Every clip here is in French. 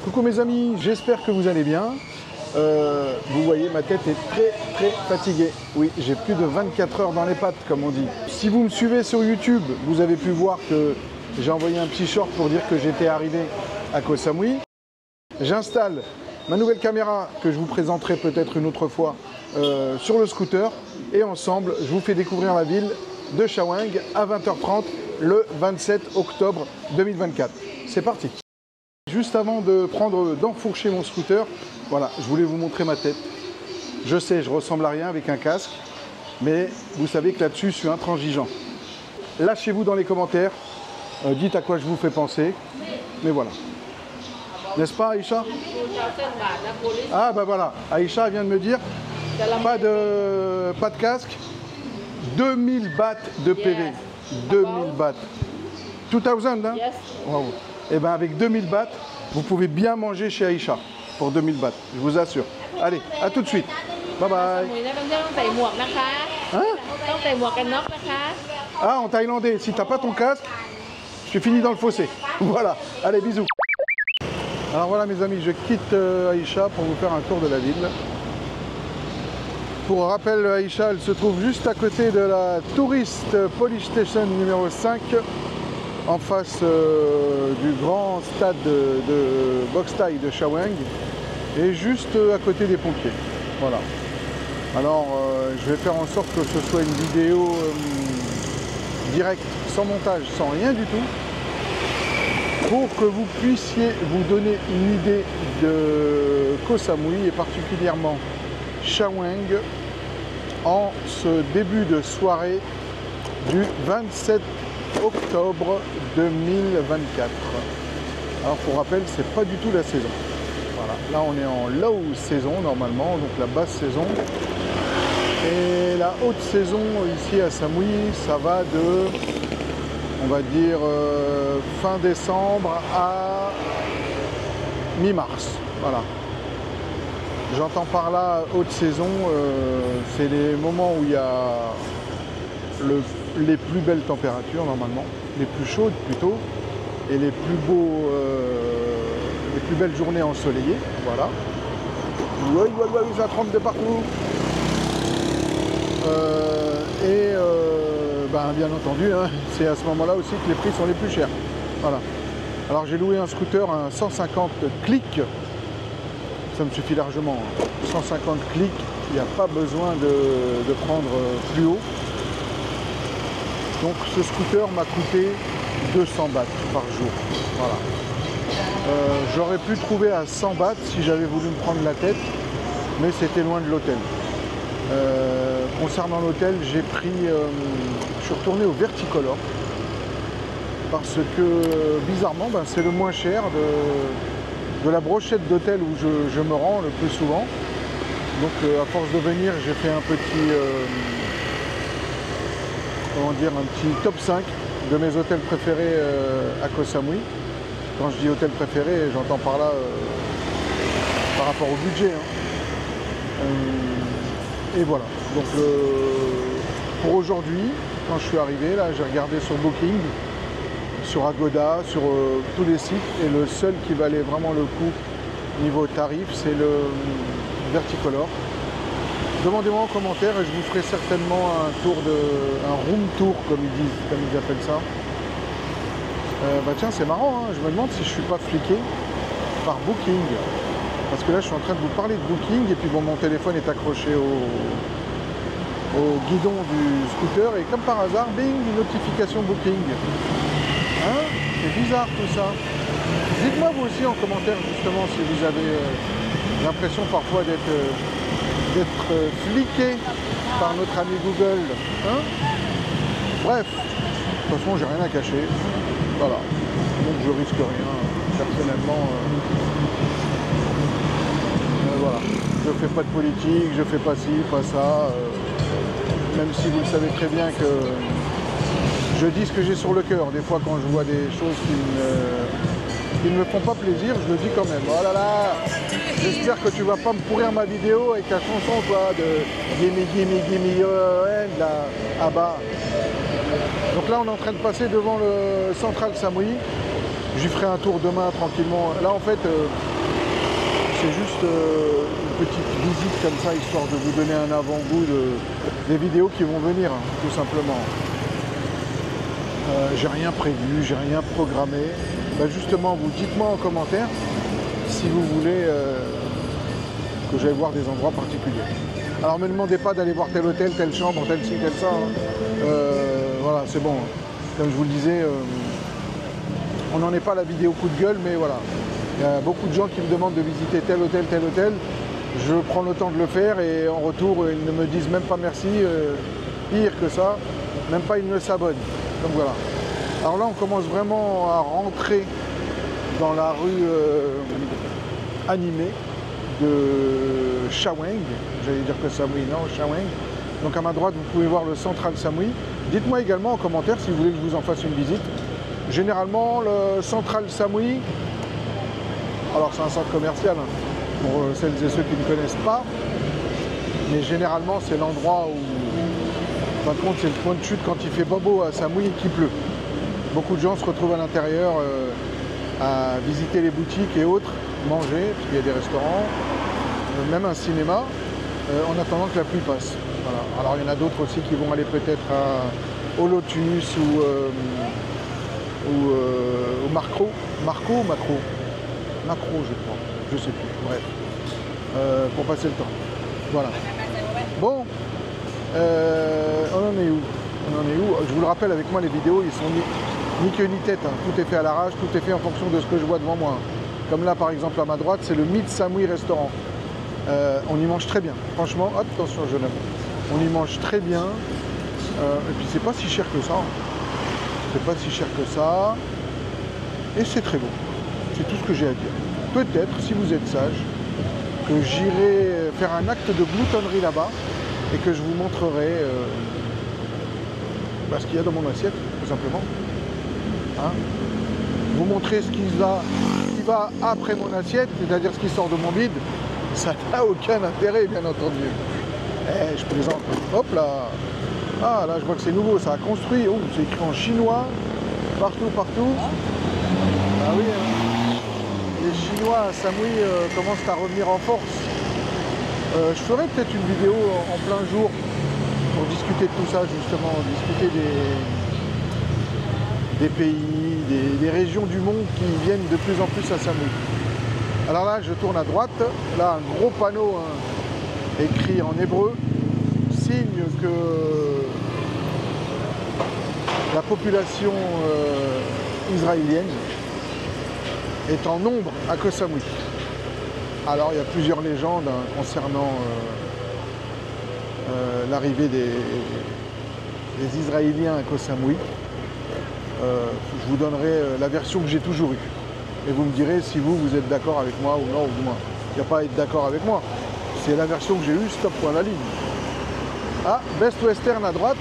Coucou mes amis, j'espère que vous allez bien. Vous voyez, ma tête est très fatiguée. Oui, j'ai plus de 24 heures dans les pattes, comme on dit. Si vous me suivez sur YouTube, vous avez pu voir que j'ai envoyé un petit short pour dire que j'étais arrivé à Koh Samui. J'installe ma nouvelle caméra que je vous présenterai peut-être une autre fois sur le scooter. Et ensemble, je vous fais découvrir la ville de Chaweng à 20h30 le 27 octobre 2024. C'est parti. Juste avant d'enfourcher mon scooter, voilà, je voulais vous montrer ma tête. Je sais, je ressemble à rien avec un casque, mais vous savez que là-dessus, je suis intransigeant. Lâchez-vous dans les commentaires, dites à quoi je vous fais penser, mais voilà. N'est-ce pas, Aïcha? Ah, bah voilà, Aïcha vient de me dire, pas de casque, 2000 bahts de PV. 2000 bahts. 2000, hein? Yes. Wow. Et bien avec 2000 bahts, vous pouvez bien manger chez Aïcha pour 2000 bahts, je vous assure. Allez, à tout de suite. Bye bye. Hein? Ah, en thaïlandais, si t'as pas ton casque, je suis fini dans le fossé. Voilà, allez, bisous. Alors voilà mes amis, je quitte Aïcha pour vous faire un tour de la ville. Pour rappel, Aïcha, elle se trouve juste à côté de la Tourist Police Station numéro 5, en face du grand stade de boxe thaï de Chaweng, et juste à côté des pompiers. Voilà. Alors, je vais faire en sorte que ce soit une vidéo directe, sans montage, sans rien du tout, pour que vous puissiez vous donner une idée de Koh Samui, et particulièrement Chaweng, en ce début de soirée du 27 octobre 2024. Alors pour rappel, c'est pas du tout la saison. Voilà, là on est en low saison normalement, donc la basse saison. Et la haute saison ici à Samui, ça va de, on va dire, fin décembre à mi-mars. Voilà. J'entends par là haute saison, c'est les moments où il y a les plus belles températures normalement, les plus chaudes plutôt, et les plus beaux, les plus belles journées ensoleillées. Voilà. Oui, ça trempe de partout. Bien entendu, hein, c'est à ce moment-là aussi que les prix sont les plus chers. Voilà. Alors j'ai loué un scooter, un 150 clics. Ça me suffit largement. 150 clics, il n'y a pas besoin de prendre plus haut. Donc ce scooter m'a coûté 200 bahts par jour. Voilà. J'aurais pu trouver à 100 bahts si j'avais voulu me prendre la tête, mais c'était loin de l'hôtel. Concernant l'hôtel, je suis retourné au Verticolor parce que bizarrement, c'est le moins cher de la brochette d'hôtel où je me rends le plus souvent. Donc à force de venir, j'ai fait un petit un petit top 5 de mes hôtels préférés à Koh Samui. Quand je dis hôtel préféré, j'entends par là par rapport au budget. Et voilà. Donc pour aujourd'hui, quand je suis arrivé, là, j'ai regardé sur Booking, sur Agoda, sur tous les sites, et le seul qui valait vraiment le coup niveau tarif, c'est le Verticolor. Demandez-moi en commentaire et je vous ferai certainement un room tour comme ils appellent ça. Tiens, c'est marrant, hein, je me demande si je suis pas fliqué par Booking. Parce que là je suis en train de vous parler de Booking et puis bon, mon téléphone est accroché au guidon du scooter et comme par hasard, bing, une notification Booking. Hein? C'est bizarre tout ça. Dites-moi vous aussi en commentaire justement si vous avez l'impression parfois d'être fliqué par notre ami Google. Hein? Bref, de toute façon j'ai rien à cacher. Voilà. Donc je risque rien personnellement. Voilà. Je fais pas de politique, je fais pas ci, pas ça. Même si vous le savez très bien que je dis ce que j'ai sur le cœur. Des fois quand je vois des choses qui ne me font pas plaisir, je le dis quand même. Oh là là, j'espère que tu vas pas me pourrir ma vidéo avec ta chanson quoi, de Gimme Gimme Gimme là, à bas. Donc là on est en train de passer devant le Central Samui. J'y ferai un tour demain tranquillement. Là en fait, c'est juste une petite visite comme ça, histoire de vous donner un avant-goût des vidéos qui vont venir, hein, tout simplement. J'ai rien prévu, j'ai rien programmé. Bah justement, vous dites-moi en commentaire si vous voulez que j'aille voir des endroits particuliers. Alors, ne me demandez pas d'aller voir tel hôtel, telle chambre, tel ci, tel ça. Hein. Voilà, c'est bon. Comme je vous le disais, on n'en est pas à la vidéo coup de gueule, mais voilà. Il y a beaucoup de gens qui me demandent de visiter tel hôtel, tel hôtel. Je prends le temps de le faire et en retour, ils ne me disent même pas merci. Pire que ça, même pas ils ne s'abonnent. Donc voilà. Alors là, on commence vraiment à rentrer dans la rue animée de Chaweng. J'allais dire que Samui, non, Chaweng. Donc à ma droite, vous pouvez voir le Central Samui. Dites-moi également en commentaire si vous voulez que je vous en fasse une visite. Généralement, le Central Samui, alors c'est un centre commercial, hein, pour celles et ceux qui ne connaissent pas, mais généralement c'est l'endroit où, en fin de compte, c'est le point de chute quand il fait pas beau à Samui et qu'il pleut. Beaucoup de gens se retrouvent à l'intérieur à visiter les boutiques et autres, manger, parce qu'il y a des restaurants, même un cinéma, en attendant que la pluie passe. Voilà. Alors il y en a d'autres aussi qui vont aller peut-être au Lotus ou au Macro. Marco ou Macro? Macro, je crois, je sais plus, bref, pour passer le temps. Voilà. Bon, on en est où? On en est où? Je vous le rappelle, avec moi, les vidéos, ils sont ni queue ni tête, hein. Tout est fait à l'arrache, tout est fait en fonction de ce que je vois devant moi. Comme là, par exemple, à ma droite, c'est le Meet Samui Restaurant. On y mange très bien, franchement, attention jeune homme, on y mange très bien, et puis c'est pas si cher que ça, c'est pas si cher que ça, et c'est très bon, c'est tout ce que j'ai à dire. Peut-être, si vous êtes sage, que j'irai faire un acte de gloutonnerie là-bas, et que je vous montrerai ce qu'il y a dans mon assiette, tout simplement. Hein, vous montrer ce qui va après mon assiette, c'est-à-dire ce qui sort de mon bide, ça n'a aucun intérêt, bien entendu. Eh, je plaisante. Hop là. Ah, là, je vois que c'est nouveau, ça a construit. Oh, c'est écrit en chinois. Partout, partout. Ah oui, hein. Les Chinois à Samui commencent à revenir en force. Je ferai peut-être une vidéo en plein jour pour discuter de tout ça, justement, discuter des pays, des régions du monde qui viennent de plus en plus à Samui. Alors là, je tourne à droite, là, un gros panneau hein, écrit en hébreu, signe que la population israélienne est en nombre à Koh Samui. Alors, il y a plusieurs légendes hein, concernant l'arrivée des Israéliens à Koh Samui. Je vous donnerai la version que j'ai toujours eue. Et vous me direz si vous êtes d'accord avec moi ou non, ou moins. Il n'y a pas à être d'accord avec moi. C'est la version que j'ai eue, stop, point la ligne. Ah, Best Western à droite.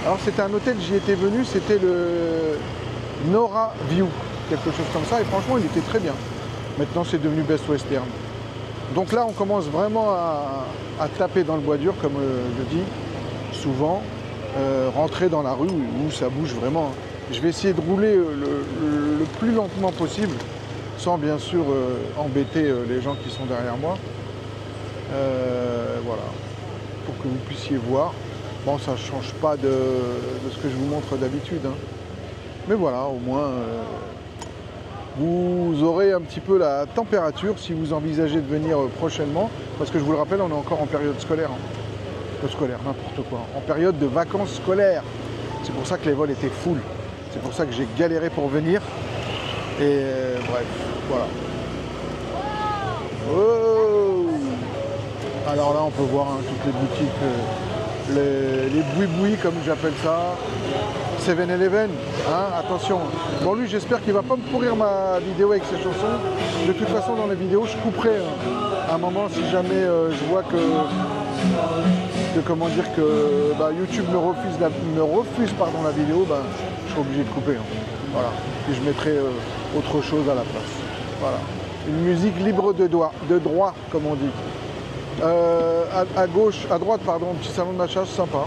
Alors c'était un hôtel, j'y étais venu, c'était le Nora View, quelque chose comme ça, et franchement il était très bien. Maintenant c'est devenu Best Western. Donc là on commence vraiment à taper dans le bois dur, comme je dis souvent, rentrer dans la rue où ça bouge vraiment. Je vais essayer de rouler le plus lentement possible, sans bien sûr embêter les gens qui sont derrière moi. Voilà, pour que vous puissiez voir. Bon, ça ne change pas de ce que je vous montre d'habitude, hein. Mais voilà, au moins, vous aurez un petit peu la température si vous envisagez de venir prochainement, parce que je vous le rappelle, on est encore en période scolaire. Hein. Scolaire, n'importe quoi. En période de vacances scolaires. C'est pour ça que les vols étaient full. C'est pour ça que j'ai galéré pour venir. Et bref, voilà. Oh, alors là, on peut voir hein, toutes les boutiques, les boui-boui, comme j'appelle ça. 7-Eleven, hein, attention. Bon, lui, j'espère qu'il va pas me pourrir ma vidéo avec ses chansons. De toute façon, dans les vidéos, je couperai à un moment si jamais je vois que comment dire que YouTube me refuse la vidéo, je serai obligé de couper. Hein. Voilà. Et je mettrai autre chose à la place. Voilà. Une musique libre de droit, comme on dit. À gauche, à droite, pardon, un petit salon de massage sympa.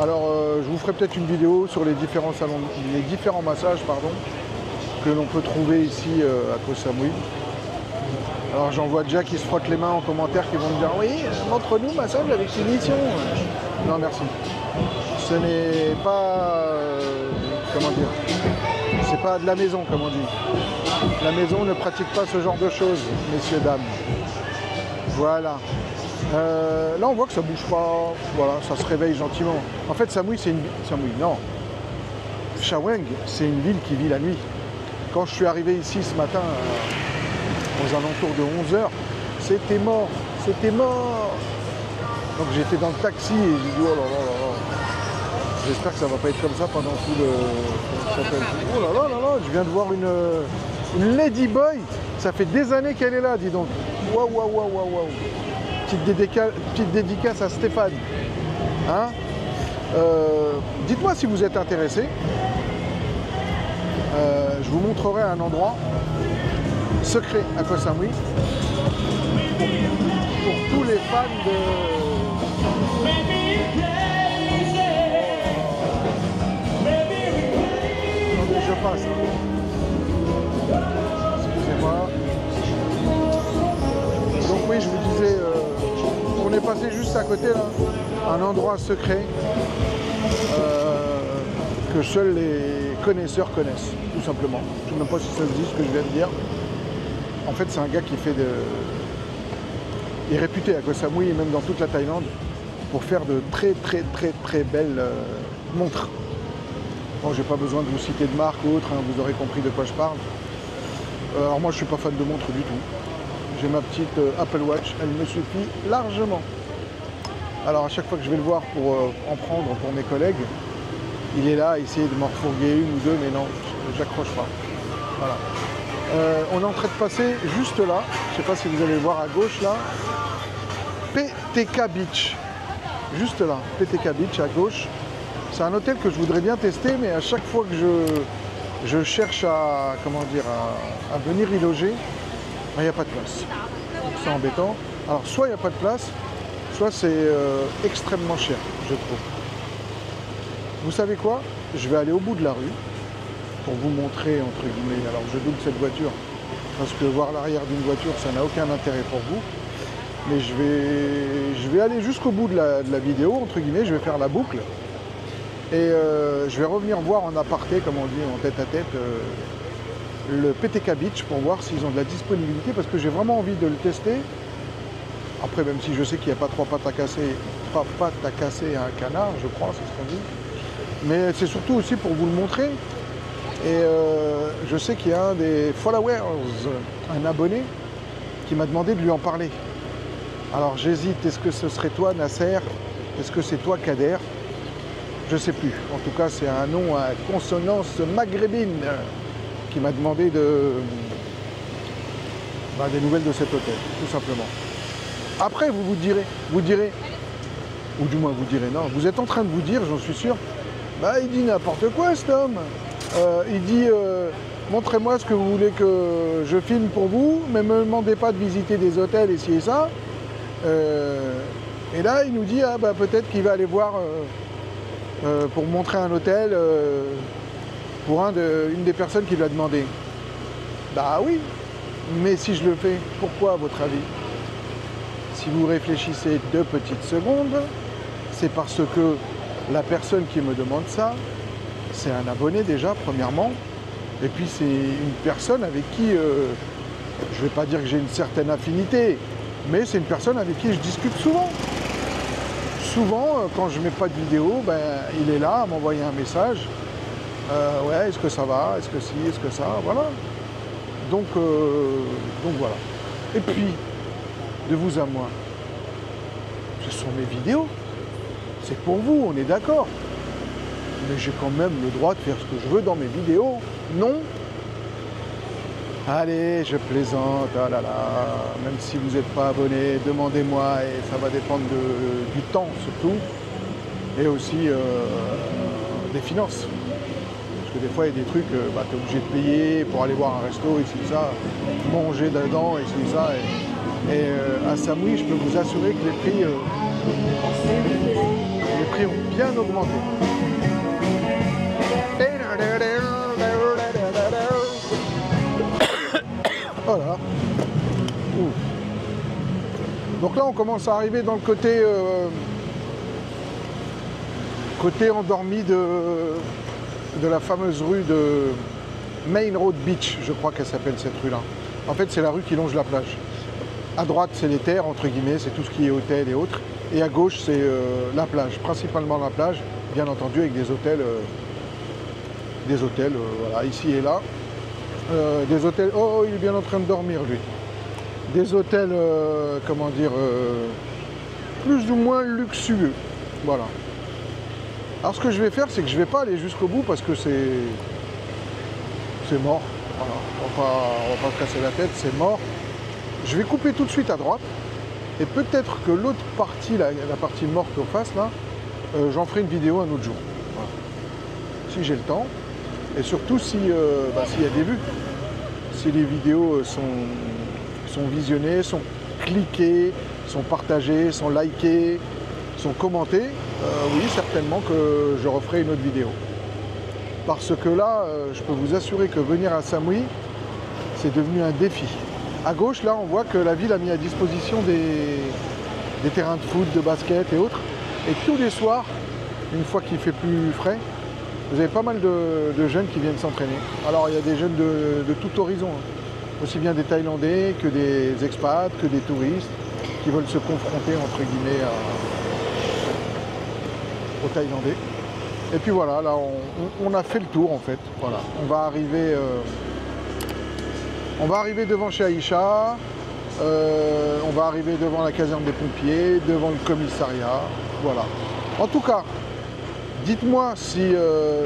Alors, je vous ferai peut-être une vidéo sur les différents massages, pardon, que l'on peut trouver ici à Koh Samui. Alors j'en vois déjà qui se frottent les mains en commentaire, qui vont me dire oui, montre-nous massage avec finition. Non merci. Ce n'est pas comment dire. C'est pas de la maison comme on dit. La maison ne pratique pas ce genre de choses, messieurs, dames. Voilà. Là on voit que ça bouge pas. Voilà, ça se réveille gentiment. En fait Samui c'est une. Samui, non. Chaweng, c'est une ville qui vit la nuit. Quand je suis arrivé ici ce matin, aux alentours de 11 h, c'était mort, c'était mort. Donc j'étais dans le taxi et j'ai dit oh là là là là. J'espère que ça va pas être comme ça pendant tout le. Oh là là là là, je viens de voir une Ladyboy. Ça fait des années qu'elle est là, dis donc. Waouh waouh waouh waouh waouh. Petite dédicace à Stéphane. Hein, dites-moi si vous êtes intéressé. Je vous montrerai un endroit secret à Koh Samui pour tous les fans de... Attendez, je passe. Excusez-moi. Donc oui, je vous disais, on est passé juste à côté là, un endroit secret que seuls les connaisseurs connaissent, tout simplement. Je ne sais même pas si ça se dit ce que je viens de dire. En fait, c'est un gars qui fait de... Il est réputé à Koh Samui et même dans toute la Thaïlande pour faire de très belles montres. Bon, j'ai pas besoin de vous citer de marque ou autre, hein, vous aurez compris de quoi je parle. Alors moi, je suis pas fan de montres du tout. J'ai ma petite Apple Watch, elle me suffit largement. Alors à chaque fois que je vais le voir pour en prendre pour mes collègues, il est là à essayer de m'en refourguer une ou deux, mais non, j'accroche pas. Voilà. On est en train de passer juste là, je ne sais pas si vous allez le voir à gauche là, PTK Beach. Juste là, PTK Beach à gauche. C'est un hôtel que je voudrais bien tester, mais à chaque fois que je cherche à, comment dire, à venir y loger, il n'y a pas de place. Donc c'est embêtant. Alors soit il n'y a pas de place, soit c'est extrêmement cher, je trouve. Vous savez quoi? Je vais aller au bout de la rue pour vous montrer, entre guillemets, alors je double cette voiture, parce que voir l'arrière d'une voiture, ça n'a aucun intérêt pour vous. Mais je vais aller jusqu'au bout de la vidéo, entre guillemets, je vais faire la boucle. Et je vais revenir voir en aparté, comme on dit, en tête à tête, le PTK Beach pour voir s'ils ont de la disponibilité, parce que j'ai vraiment envie de le tester. Après, même si je sais qu'il n'y a pas trois pattes à casser à un canard, je crois, c'est ce qu'on dit. Mais c'est surtout aussi pour vous le montrer. Et je sais qu'il y a un des followers, un abonné, qui m'a demandé de lui en parler. Alors j'hésite, est-ce que ce serait toi Nasser? Est-ce que c'est toi Kader? Je ne sais plus. En tout cas, c'est un nom à consonance maghrébine qui m'a demandé des nouvelles de cet hôtel, tout simplement. Après, vous direz, ou du moins vous direz, non, vous êtes en train de vous dire, j'en suis sûr, bah il dit n'importe quoi cet homme. Il dit montrez-moi ce que vous voulez que je filme pour vous, mais ne me demandez pas de visiter des hôtels et ci et ça. Et là il nous dit ah bah peut-être qu'il va aller voir pour montrer un hôtel pour une des personnes qui lui a demandé. Bah oui, mais si je le fais, pourquoi à votre avis? Si vous réfléchissez 2 petites secondes, c'est parce que la personne qui me demande ça, c'est un abonné déjà, premièrement, et puis c'est une personne avec qui, je ne vais pas dire que j'ai une certaine affinité, mais c'est une personne avec qui je discute souvent. Souvent, quand je ne mets pas de vidéo, ben, il est là à m'envoyer un message. Ouais, est-ce que ça va? Est-ce que si? Est-ce que ça? Voilà. Donc voilà. Et puis, de vous à moi, ce sont mes vidéos. C'est pour vous, on est d'accord. Mais j'ai quand même le droit de faire ce que je veux dans mes vidéos, non? Allez, je plaisante, ah là là, même si vous n'êtes pas abonné, demandez-moi et ça va dépendre du temps surtout, et aussi des finances. Parce que des fois il y a des trucs, tu es obligé de payer pour aller voir un resto, et c'est ça, manger dedans, et c'est ça. Et à Samui, je peux vous assurer que les prix ont bien augmenté. Voilà. Ouf. Donc là, on commence à arriver dans le côté, côté endormi de la fameuse rue de Main Road Beach, je crois qu'elle s'appelle cette rue-là. En fait, c'est la rue qui longe la plage. À droite, c'est les terres, entre guillemets, c'est tout ce qui est hôtel et autres. Et à gauche, c'est la plage, principalement la plage, bien entendu, avec des hôtels, voilà, ici et là. Des hôtels, oh, il est bien en train de dormir, lui. Des hôtels, comment dire, plus ou moins luxueux, voilà. Alors, ce que je vais faire, c'est que je ne vais pas aller jusqu'au bout parce que c'est mort. Voilà. On va pas se casser la tête, c'est mort. Je vais couper tout de suite à droite. Et peut-être que l'autre partie, la partie morte en face, là, j'en ferai une vidéo un autre jour. Voilà. Si j'ai le temps. Et surtout s'il y a des vues. Si les vidéos sont visionnées, sont cliquées, sont partagées, sont likées, sont commentées, oui, certainement que je referai une autre vidéo. Parce que là, je peux vous assurer que venir à Samui, c'est devenu un défi. À gauche, là, on voit que la ville a mis à disposition des terrains de foot, de basket et autres. Et tous les soirs, une fois qu'il fait plus frais, vous avez pas mal de jeunes qui viennent s'entraîner. Alors, il y a des jeunes de tout horizon, hein. Aussi bien des Thaïlandais que des expats, que des touristes qui veulent se confronter, entre guillemets, aux Thaïlandais. Et puis voilà, là, on a fait le tour, en fait. Voilà, on va arriver devant chez Aïcha, on va arriver devant la caserne des pompiers, devant le commissariat, voilà. En tout cas, dites-moi si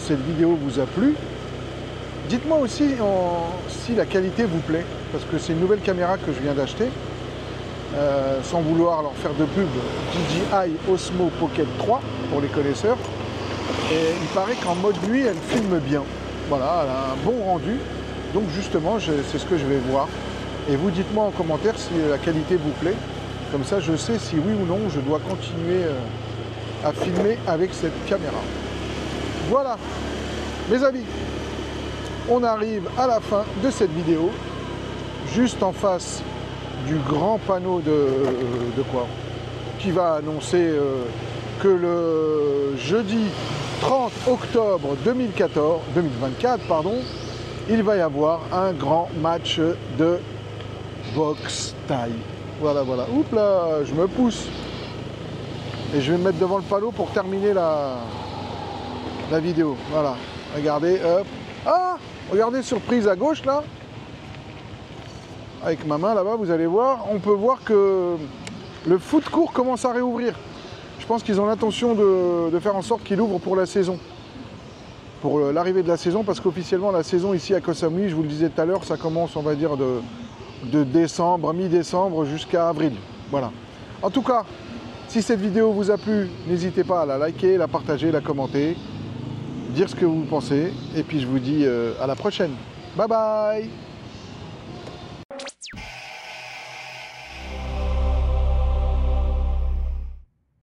cette vidéo vous a plu. Dites-moi aussi si la qualité vous plaît, parce que c'est une nouvelle caméra que je viens d'acheter, sans vouloir leur faire de pub, DJI Osmo Pocket 3 pour les connaisseurs. Et il paraît qu'en mode nuit, elle filme bien. Voilà, elle a un bon rendu. Donc justement, c'est ce que je vais voir. Et vous dites-moi en commentaire si la qualité vous plaît. Comme ça, je sais si oui ou non, je dois continuer à filmer avec cette caméra. Voilà, mes amis. On arrive à la fin de cette vidéo. Juste en face du grand panneau de quoi qui va annoncer que le jeudi 30 octobre 2024, il va y avoir un grand match de boxe thaï. Voilà, voilà. Oups là, je me pousse. Et je vais me mettre devant le panneau pour terminer la vidéo. Voilà. Regardez, hop. Ah, regardez, surprise à gauche là. Avec ma main là-bas, vous allez voir. On peut voir que le foot court commence à réouvrir. Je pense qu'ils ont l'intention de faire en sorte qu'il ouvre pour la saison. Pour l'arrivée de la saison, parce qu'officiellement la saison ici à Koh Samui, je vous le disais tout à l'heure, ça commence, on va dire, de décembre, mi-décembre jusqu'à avril. Voilà. En tout cas, si cette vidéo vous a plu, n'hésitez pas à la liker, la partager, la commenter, dire ce que vous pensez. Et puis je vous dis à la prochaine. Bye bye!